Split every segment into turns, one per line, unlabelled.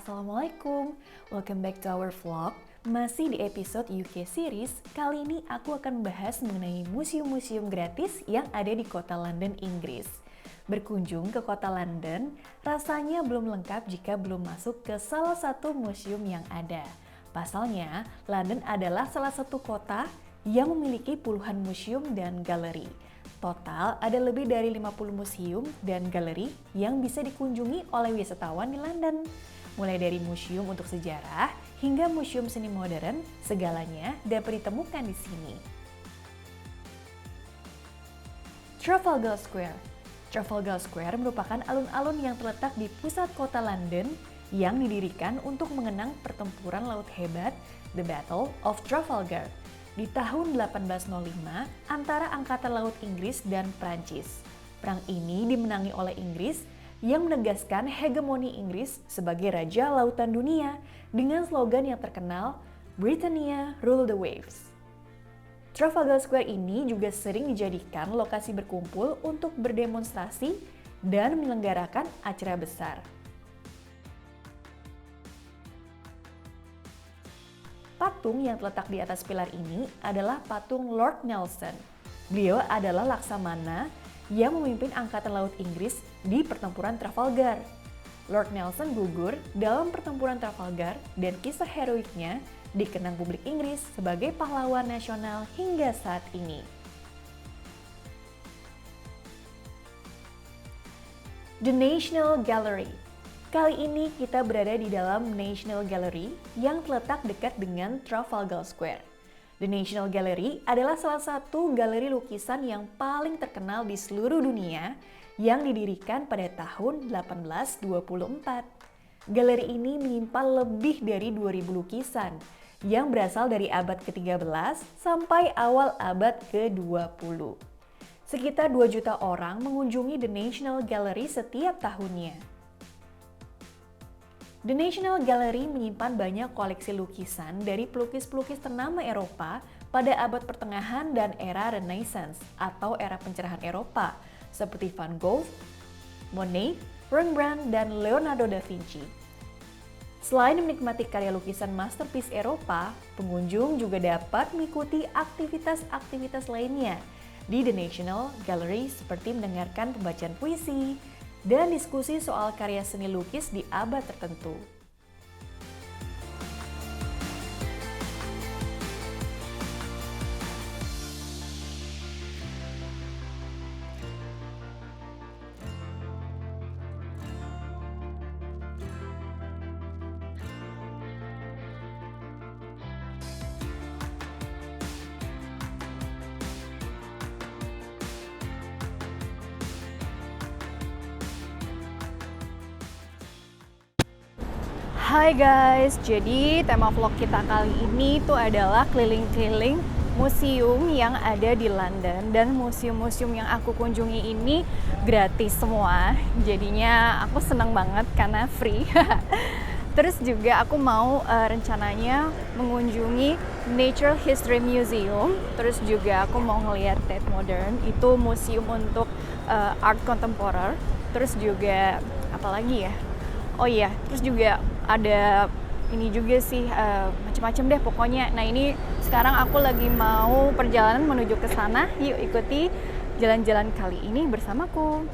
Assalamualaikum, welcome back to our vlog. Masih di episode UK series, kali ini aku akan membahas mengenai museum-museum gratis yang ada di kota London, Inggris. Berkunjung ke kota London, rasanya belum lengkap jika belum masuk ke salah satu museum yang ada. Pasalnya, London adalah salah satu kota yang memiliki puluhan museum dan galeri. Total ada lebih dari 50 museum dan galeri yang bisa dikunjungi oleh wisatawan di London. Mulai dari museum untuk sejarah hingga museum seni modern, segalanya dapat ditemukan di sini. Trafalgar Square. Trafalgar Square merupakan alun-alun yang terletak di pusat kota London yang didirikan untuk mengenang pertempuran laut hebat, The Battle of Trafalgar, di tahun 1805 antara Angkatan Laut Inggris dan Prancis. Perang ini dimenangi oleh Inggris yang menegaskan hegemoni Inggris sebagai Raja Lautan Dunia dengan slogan yang terkenal, Britannia Rule the Waves. Trafalgar Square ini juga sering dijadikan lokasi berkumpul untuk berdemonstrasi dan menyelenggarakan acara besar. Patung yang terletak di atas pilar ini adalah patung Lord Nelson. Beliau adalah laksamana yang memimpin Angkatan Laut Inggris di pertempuran Trafalgar. Lord Nelson gugur dalam pertempuran Trafalgar dan kisah heroiknya dikenang publik Inggris sebagai pahlawan nasional hingga saat ini. The National Gallery. Kali ini kita berada di dalam National Gallery yang terletak dekat dengan Trafalgar Square. The National Gallery adalah salah satu galeri lukisan yang paling terkenal di seluruh dunia yang didirikan pada tahun 1824. Galeri ini menyimpan lebih dari 2000 lukisan yang berasal dari abad ke-13 sampai awal abad ke-20. Sekitar 2 juta orang mengunjungi The National Gallery setiap tahunnya. The National Gallery menyimpan banyak koleksi lukisan dari pelukis-pelukis ternama Eropa pada abad pertengahan dan era Renaissance atau era pencerahan Eropa seperti Van Gogh, Monet, Rembrandt, dan Leonardo da Vinci. Selain menikmati karya lukisan masterpiece Eropa, pengunjung juga dapat mengikuti aktivitas-aktivitas lainnya di The National Gallery seperti mendengarkan pembacaan puisi, dan diskusi soal karya seni lukis di abad tertentu. Hai guys, jadi tema vlog kita kali ini tuh adalah keliling-keliling museum yang ada di London, dan museum-museum yang aku kunjungi ini gratis semua. Jadinya aku seneng banget karena free. Terus juga aku mau rencananya mengunjungi Natural History Museum. Terus juga aku mau ngeliat Tate Modern, itu museum untuk art kontemporer. Terus juga apa lagi ya? Oh iya, terus juga ada ini juga sih, macam-macam deh pokoknya. Nah ini sekarang aku lagi mau perjalanan menuju ke sana. Yuk ikuti jalan-jalan kali ini bersamaku.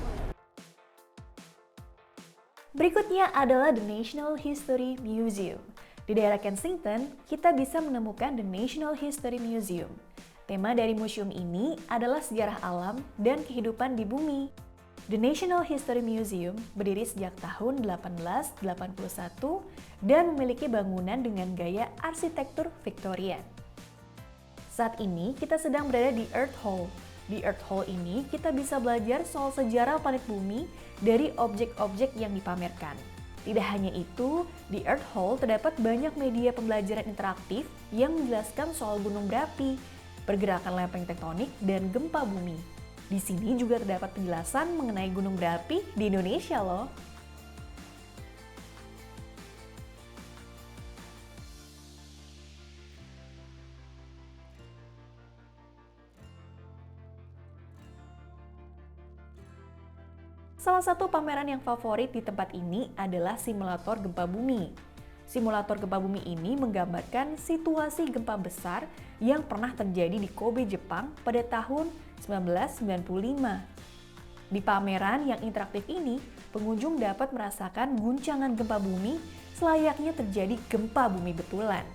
Berikutnya adalah The National History Museum. Di daerah Kensington, kita bisa menemukan The National History Museum. Tema dari museum ini adalah sejarah alam dan kehidupan di bumi. The National History Museum berdiri sejak tahun 1881 dan memiliki bangunan dengan gaya arsitektur Victorian. Saat ini kita sedang berada di Earth Hall. Di Earth Hall ini kita bisa belajar soal sejarah planet bumi dari objek-objek yang dipamerkan. Tidak hanya itu, di Earth Hall terdapat banyak media pembelajaran interaktif yang menjelaskan soal gunung berapi, pergerakan lempeng tektonik, dan gempa bumi. Di sini juga terdapat penjelasan mengenai gunung berapi di Indonesia loh. Salah satu pameran yang favorit di tempat ini adalah simulator gempa bumi. Simulator gempa bumi ini menggambarkan situasi gempa besar yang pernah terjadi di Kobe, Jepang pada tahun 1995. Di pameran yang interaktif ini, pengunjung dapat merasakan guncangan gempa bumi selayaknya terjadi gempa bumi betulan.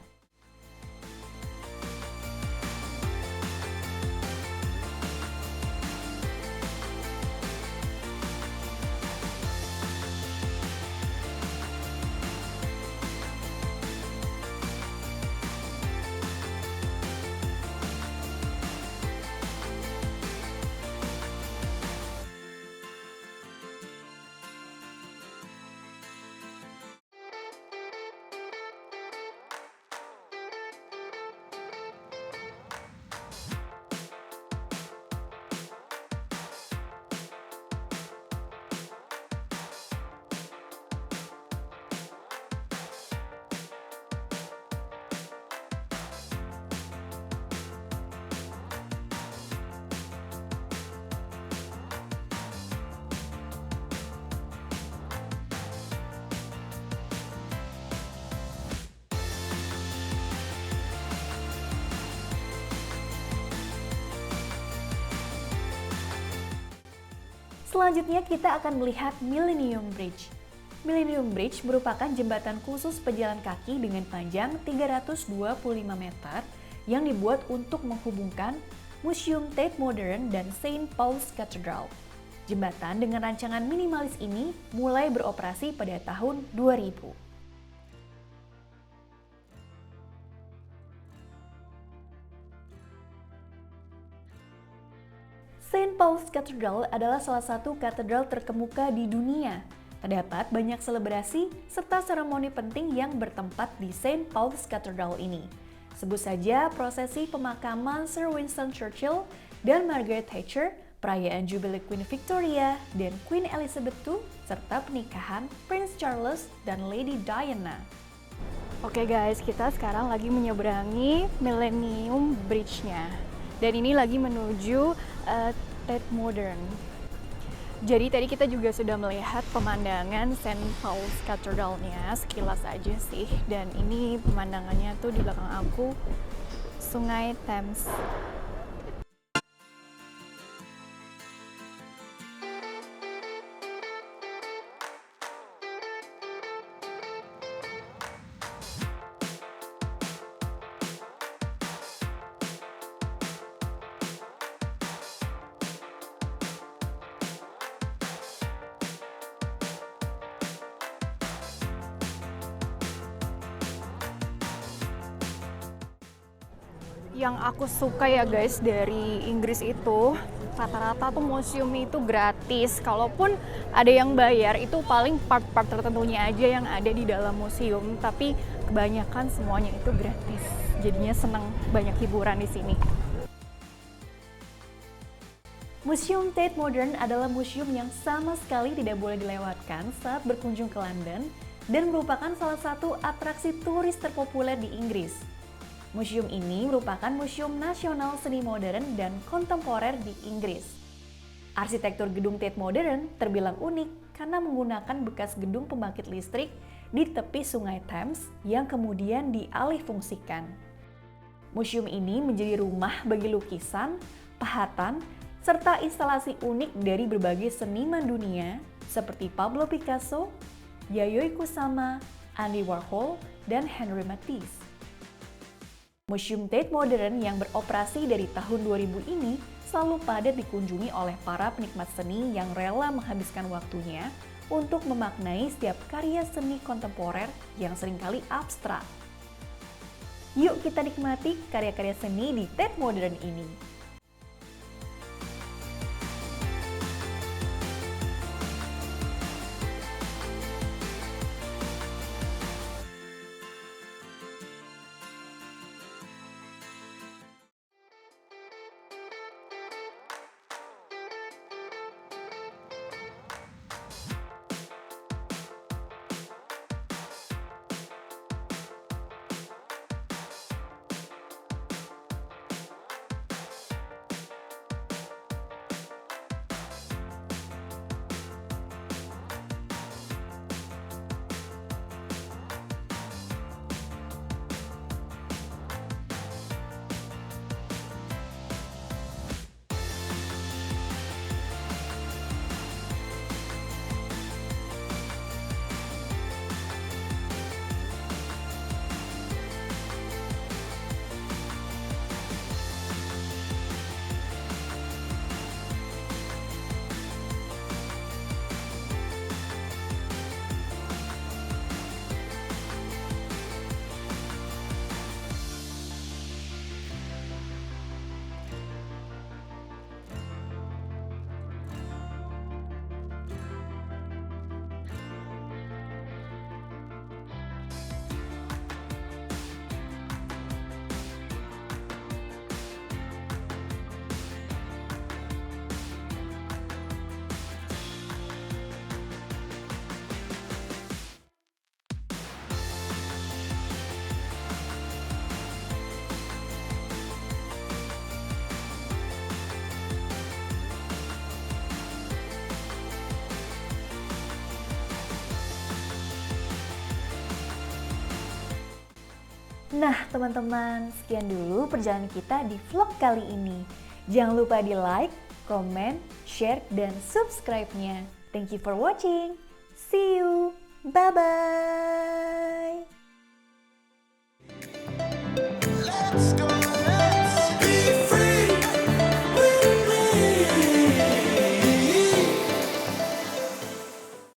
Selanjutnya kita akan melihat Millennium Bridge. Millennium Bridge merupakan jembatan khusus pejalan kaki dengan panjang 325 meter yang dibuat untuk menghubungkan Museum Tate Modern dan Saint Paul's Cathedral. Jembatan dengan rancangan minimalis ini mulai beroperasi pada tahun 2000. Saint Paul's Cathedral adalah salah satu katedral terkemuka di dunia. Terdapat banyak selebrasi serta seremoni penting yang bertempat di Saint Paul's Cathedral ini. Sebut saja prosesi pemakaman Sir Winston Churchill dan Margaret Thatcher, perayaan Jubilee Queen Victoria dan Queen Elizabeth II, serta pernikahan Prince Charles dan Lady Diana. Oke guys, kita sekarang lagi menyeberangi Millennium Bridge-nya. Dan ini lagi menuju Tate Modern. Jadi tadi kita juga sudah melihat pemandangan St. Paul's Cathedral-nya sekilas aja sih. Dan ini pemandangannya tuh di belakang aku, Sungai Thames. Yang aku suka ya guys dari Inggris itu rata-rata tuh museum itu gratis. Kalaupun ada yang bayar itu paling part-part tertentunya aja yang ada di dalam museum, tapi kebanyakan semuanya itu gratis. Jadinya seneng, banyak hiburan di sini. Museum Tate Modern adalah museum yang sama sekali tidak boleh dilewatkan saat berkunjung ke London dan merupakan salah satu atraksi turis terpopuler di Inggris. Museum ini merupakan museum nasional seni modern dan kontemporer di Inggris. Arsitektur gedung Tate Modern terbilang unik karena menggunakan bekas gedung pembangkit listrik di tepi Sungai Thames yang kemudian dialihfungsikan. Museum ini menjadi rumah bagi lukisan, pahatan, serta instalasi unik dari berbagai seniman dunia seperti Pablo Picasso, Yayoi Kusama, Andy Warhol, dan Henri Matisse. Museum Tate Modern yang beroperasi dari tahun 2000 ini selalu padat dikunjungi oleh para penikmat seni yang rela menghabiskan waktunya untuk memaknai setiap karya seni kontemporer yang seringkali abstrak. Yuk kita nikmati karya-karya seni di Tate Modern ini. Nah teman-teman, sekian dulu perjalanan kita di vlog kali ini. Jangan lupa di like, comment, share, dan subscribe-nya. Thank you for watching. See you. Bye-bye.